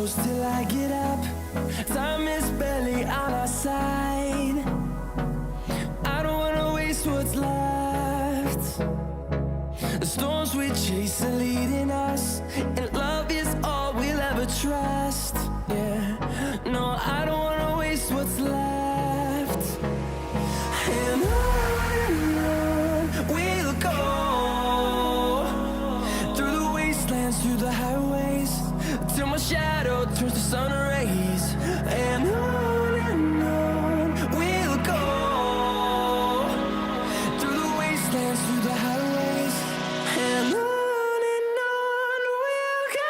close till I get up. Time is barely on our side. I don't wanna waste what's left. The storms we chase are leading us, and love is all we'll ever trust. Yeah, no, I don't wanna waste what's left. And on we'll go, through the wastelands, through the highways, till my shadow turns to sun rays. And on we'll go, through the wastelands, through the highways, and on we'll go.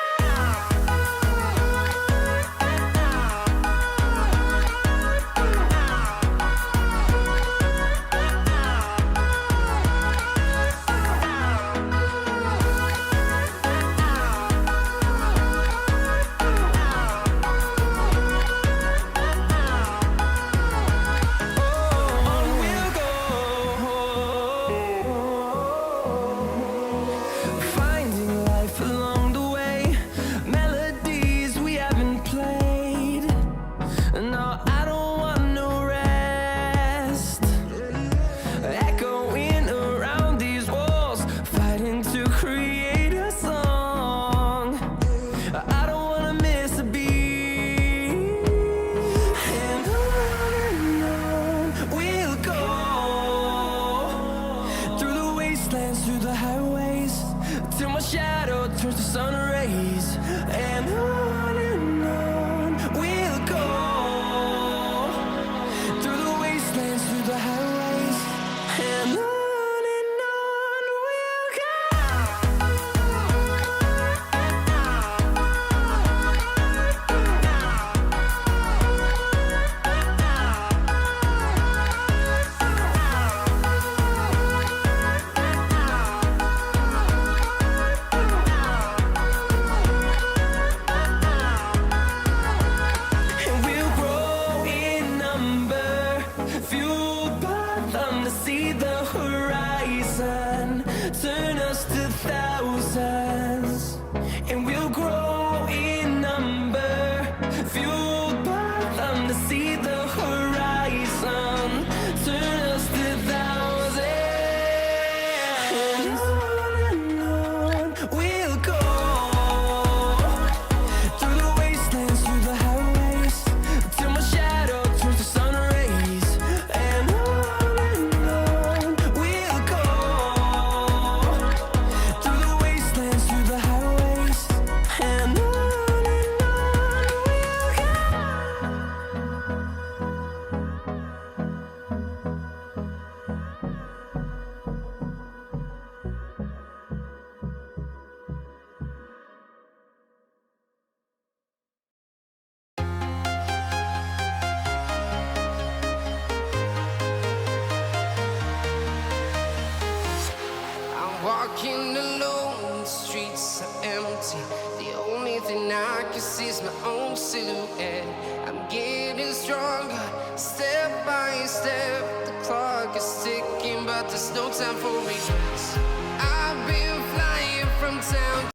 Through the highways, till my shadow turns to sun rays. And on we'll go, through the wastelands, through the highways, and on we'll go. See the horizon turn us to thousands, and we'll grow in number, fueled by them to see the horizon turn us to thousands. And on we'll go, through the wastelands, through the highways, till my shadow turns to sun rays. And walking alone, the streets are empty. The only thing I can see is my own silhouette. I'm getting stronger, step by step. The clock is ticking, but there's no time for regrets.